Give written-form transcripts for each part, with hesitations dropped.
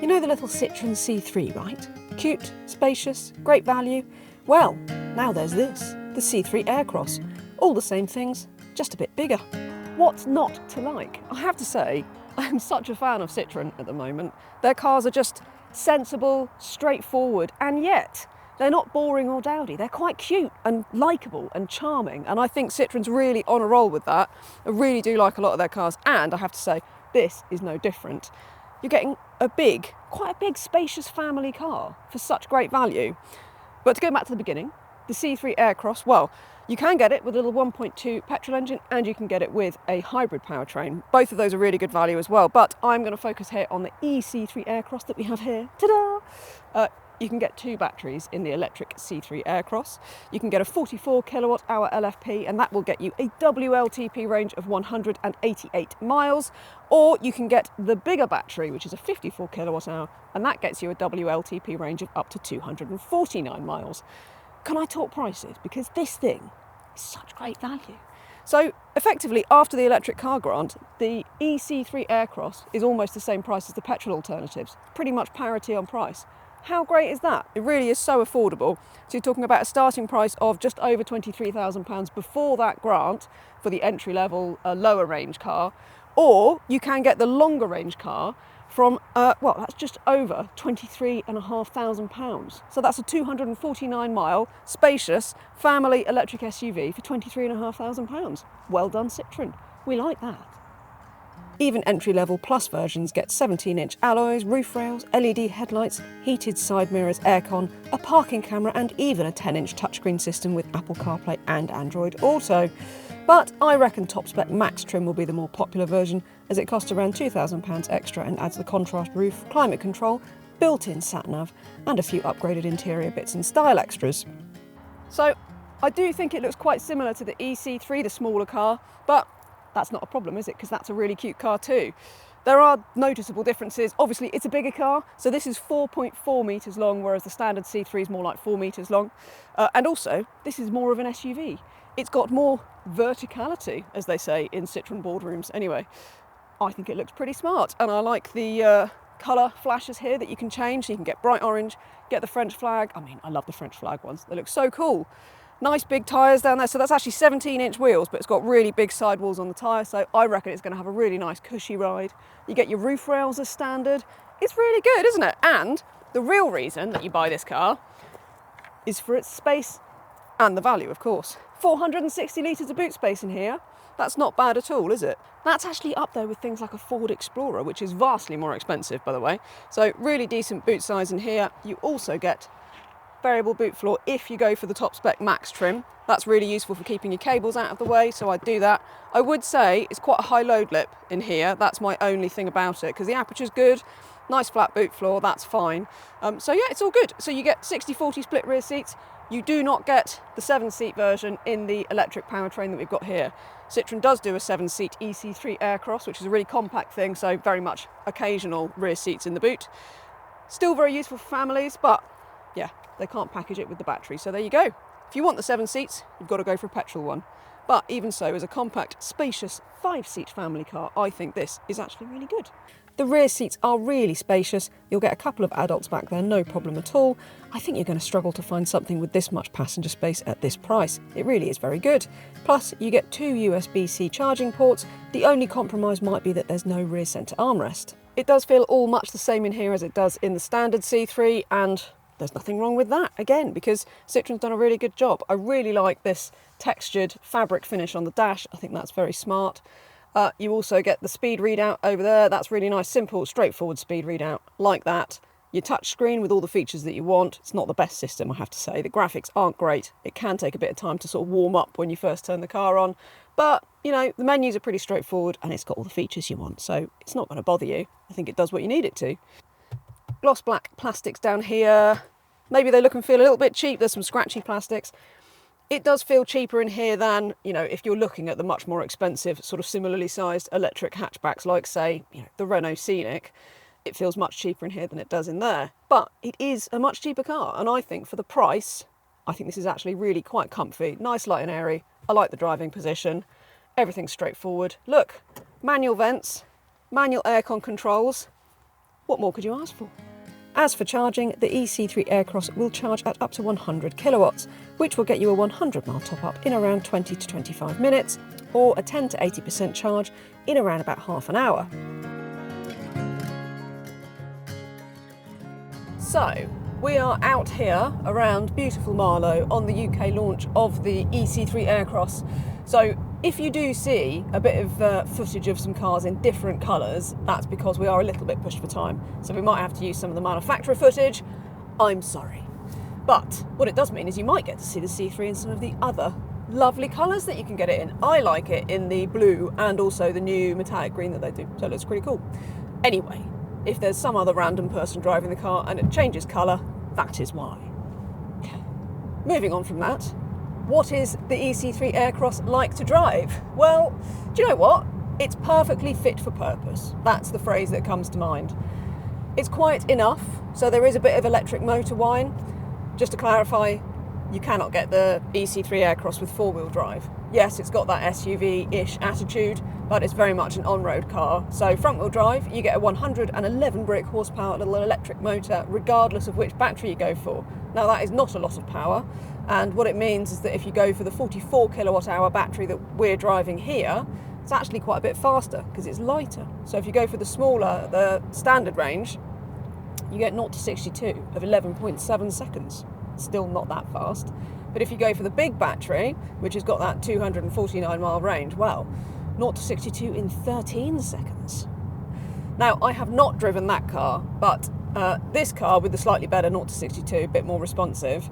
You know the little Citroen C3, right? Cute, spacious, great value. Well, now there's this, the C3 Aircross. All the same things, just a bit bigger. What's not to like? I have to say, I'm such a fan of Citroen at the moment. Their cars are just sensible, straightforward, and yet they're not boring or dowdy. They're quite cute and likeable and charming. And I think Citroen's really on a roll with that. I really do like a lot of their cars. And I have to say, this is no different. You're getting quite a big, spacious family car for such great value. But to go back to the beginning, the C3 Aircross, well, you can get it with a little 1.2 petrol engine and you can get it with a hybrid powertrain. Both of those are really good value as well, but I'm going to focus here on the e-C3 Aircross that we have here. Ta-da! You can get 2 batteries in the electric C3 Aircross. You can get a 44 kilowatt hour LFP and that will get you a WLTP range of 188 miles. Or you can get the bigger battery, which is a 54 kilowatt hour, and that gets you a WLTP range of up to 249 miles. Can I talk prices? Because this thing is such great value. So effectively, after the electric car grant, the e-C3 Aircross is almost the same price as the petrol alternatives. Pretty much parity on price. How great is that? It really is so affordable. So you're talking about a starting price of just over £23,000 before that grant for the entry-level lower range car, or you can get the longer range car from, well, that's just over £23,500. So that's a 249 mile, spacious, family electric SUV for £23,500. Well done, Citroen. We like that. Even entry-level plus versions get 17-inch alloys, roof rails, LED headlights, heated side mirrors, aircon, a parking camera and even a 10-inch touchscreen system with Apple CarPlay and Android Auto. But I reckon top-spec Max trim will be the more popular version as it costs around £2,000 extra and adds the contrast roof, climate control, built-in sat-nav and a few upgraded interior bits and style extras. So I do think it looks quite similar to the e-C3, the smaller car, but that's not a problem, is it? Because that's a really cute car too. There are noticeable differences. Obviously, it's a bigger car, so this is 4.4 metres long, whereas the standard C3 is more like 4 metres long. And also, this is more of an SUV. It's got more verticality, as they say in Citroen boardrooms. Anyway, I think it looks pretty smart, and I like the colour flashes here that you can change. So you can get bright orange, get the French flag. I mean, I love the French flag ones. They look so cool. Nice big tyres down there, so that's actually 17-inch wheels, but it's got really big sidewalls on the tyre, so I reckon it's going to have a really nice cushy ride. You get your roof rails as standard. It's really good, isn't it? And the real reason that you buy this car is for its space and the value, of course. 460 litres of boot space in here. That's not bad at all, is it? That's actually up there with things like a Ford Explorer, which is vastly more expensive, by the way. So really decent boot size in here. You also get variable boot floor if you go for the top spec Max trim. That's really useful for keeping your cables out of the way, so I'd do that. I would say it's quite a high load lip in here. That's my only thing about it, because the aperture's good, nice flat boot floor, that's fine. So yeah, it's all good. So you get 60-40 split rear seats. You do not get the 7-seat version in the electric powertrain that we've got here. Citroen does do a 7-seat e-C3 Aircross, which is a really compact thing, so very much occasional rear seats in the boot. Still very useful for families, but yeah, they can't package it with the battery, so there you go. If you want the 7 seats, you've got to go for a petrol one. But even so, as a compact, spacious 5-seat family car, I think this is actually really good. The rear seats are really spacious. You'll get a couple of adults back there, no problem at all. I think you're going to struggle to find something with this much passenger space at this price. It really is very good. Plus, you get 2 USB-C charging ports. The only compromise might be that there's no rear centre armrest. It does feel all much the same in here as it does in the standard C3, and there's nothing wrong with that, again, because Citroen's done a really good job. I really like this textured fabric finish on the dash. I think that's very smart. You also get the speed readout over there. That's really nice, simple, straightforward speed readout, like that. Your touch screen with all the features that you want. It's not the best system, I have to say. The graphics aren't great. It can take a bit of time to sort of warm up when you first turn the car on. But, you know, the menus are pretty straightforward and it's got all the features you want. So it's not going to bother you. I think it does what you need it to. Gloss black plastics down here. Maybe they look and feel a little bit cheap. There's some scratchy plastics. It does feel cheaper in here than, you know, if you're looking at the much more expensive, sort of similarly sized electric hatchbacks like, say, you know, the Renault Scenic. It feels much cheaper in here than it does in there. But it is a much cheaper car, and I think for the price, I think this is actually really quite comfy. Nice, light and airy. I like the driving position. Everything's straightforward. Look, manual vents, manual aircon controls. What more could you ask for? As for charging, the e-C3 Aircross will charge at up to 100 kilowatts, which will get you a 100-mile top-up in around 20 to 25 minutes, or a 10 to 80% charge in around about half an hour. So, we are out here around beautiful Marlow on the UK launch of the e-C3 Aircross. So if you do see a bit of footage of some cars in different colours, that's because we are a little bit pushed for time. So we might have to use some of the manufacturer footage. I'm sorry. But what it does mean is you might get to see the C3 in some of the other lovely colours that you can get it in. I like it in the blue and also the new metallic green that they do. So it looks pretty cool. Anyway, if there's some other random person driving the car and it changes colour, that is why. Moving on from that, what is the e-C3 Aircross like to drive? Well, do you know what? It's perfectly fit for purpose. That's the phrase that comes to mind. It's quiet enough, so there is a bit of electric motor whine. Just to clarify, you cannot get the e-C3 Aircross with four-wheel drive. Yes, it's got that SUV-ish attitude, but it's very much an on-road car. So front-wheel drive, you get a 111 brake horsepower little electric motor, regardless of which battery you go for. Now that is not a lot of power, and what it means is that if you go for the 44 kilowatt hour battery that we're driving here, it's actually quite a bit faster because it's lighter. So if you go for the smaller, the standard range, you get 0 to 62 of 11.7 seconds. Still not that fast. But if you go for the big battery, which has got that 249 mile range, well, 0 to 62 in 13 seconds. Now, I have not driven that car, but this car with the slightly better 0 to 62, a bit more responsive,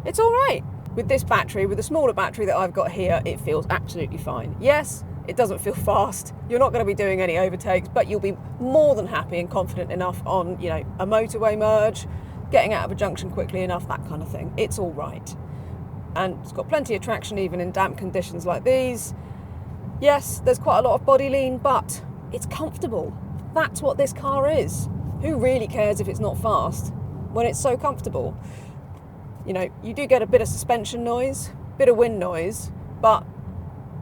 it's all right. With this battery, with the smaller battery that I've got here, it feels absolutely fine. Yes, it doesn't feel fast. You're not going to be doing any overtakes, but you'll be more than happy and confident enough on, you know, a motorway merge, getting out of a junction quickly enough, that kind of thing. It's all right. And it's got plenty of traction even in damp conditions like these. Yes, there's quite a lot of body lean, but it's comfortable. That's what this car is. Who really cares if it's not fast when it's so comfortable? You know, you do get a bit of suspension noise, bit of wind noise, but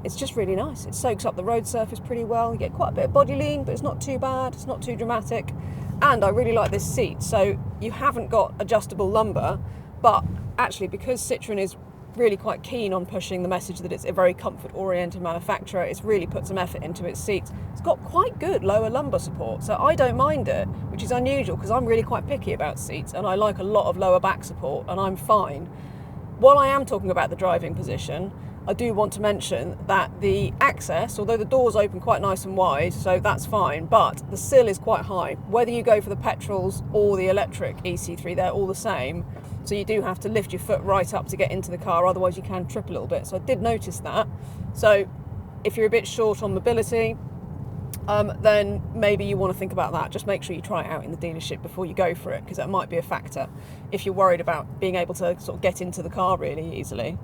it's just really nice. It soaks up the road surface pretty well. You get quite a bit of body lean, but it's not too bad. It's not too dramatic. And I really like this seat. So you haven't got adjustable lumbar, but actually because Citroen is really quite keen on pushing the message that it's a very comfort-oriented manufacturer, it's really put some effort into its seats. It's got quite good lower lumbar support, so I don't mind it, which is unusual because I'm really quite picky about seats and I like a lot of lower back support, and I'm fine. While I am talking about the driving position, I do want to mention that the access, although the doors open quite nice and wide, so that's fine, but the sill is quite high. Whether you go for the petrols or the electric e-C3, they're all the same. So you do have to lift your foot right up to get into the car, otherwise you can trip a little bit. So I did notice that. So if you're a bit short on mobility, then maybe you want to think about that. Just make sure you try it out in the dealership before you go for it, because that might be a factor if you're worried about being able to sort of get into the car really easily.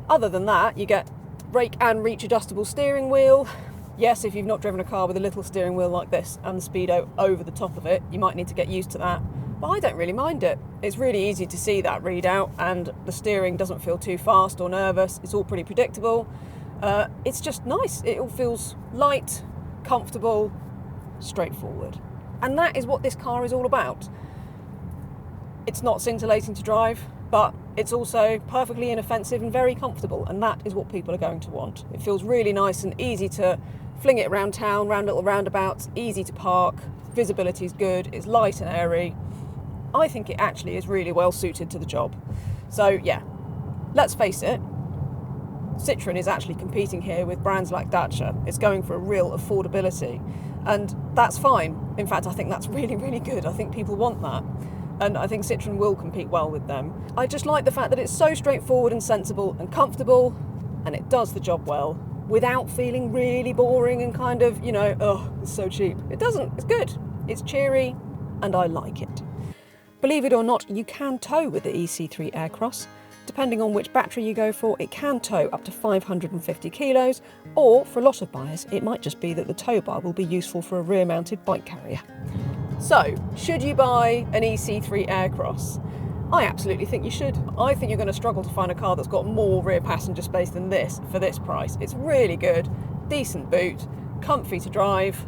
Other than that, you get brake and reach adjustable steering wheel. Yes, if you've not driven a car with a little steering wheel like this and the speedo over the top of it, you might need to get used to that. But I don't really mind it. It's really easy to see that readout, and the steering doesn't feel too fast or nervous. It's all pretty predictable. It's just nice. It all feels light, comfortable, straightforward. And that is what this car is all about. It's not scintillating to drive, but it's also perfectly inoffensive and very comfortable, and that is what people are going to want. It feels really nice and easy to fling it around town, round little roundabouts, easy to park, visibility is good, it's light and airy. I think it actually is really well suited to the job. So yeah, let's face it, Citroen is actually competing here with brands like Dacia. It's going for a real affordability, and that's fine. In fact, I think that's really, really good. I think people want that. And I think Citroen will compete well with them. I just like the fact that it's so straightforward and sensible and comfortable, and it does the job well without feeling really boring and kind of, you know, oh, it's so cheap. It doesn't. It's good. It's cheery, and I like it. Believe it or not, you can tow with the e-C3 Aircross. Depending on which battery you go for, it can tow up to 550 kilos, or for a lot of buyers, it might just be that the tow bar will be useful for a rear-mounted bike carrier. So, should you buy an e-C3 Aircross? I absolutely think you should. I think you're going to struggle to find a car that's got more rear passenger space than this for this price. It's really good, decent boot, comfy to drive.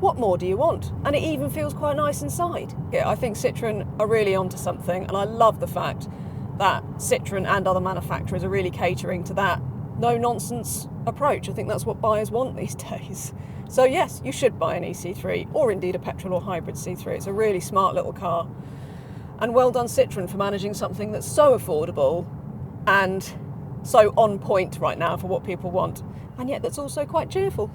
What more do you want? And it even feels quite nice inside. Yeah, I think Citroen are really onto something, and I love the fact that Citroen and other manufacturers are really catering to that no-nonsense approach. I think that's what buyers want these days. So yes, you should buy an e-C3, or indeed a petrol or hybrid C3. It's a really smart little car. And well done Citroen for managing something that's so affordable and so on point right now for what people want, and yet that's also quite cheerful.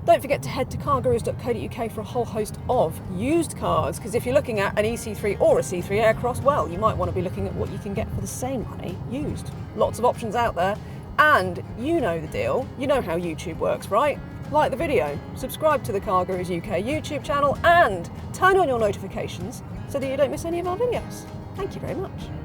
Don't forget to head to CarGurus.co.uk for a whole host of used cars, because if you're looking at an e-C3 or a C3 Aircross, well, you might want to be looking at what you can get for the same money used. Lots of options out there, and you know the deal. You know how YouTube works, right? Like the video, subscribe to the CarGurus UK YouTube channel, and turn on your notifications so that you don't miss any of our videos. Thank you very much.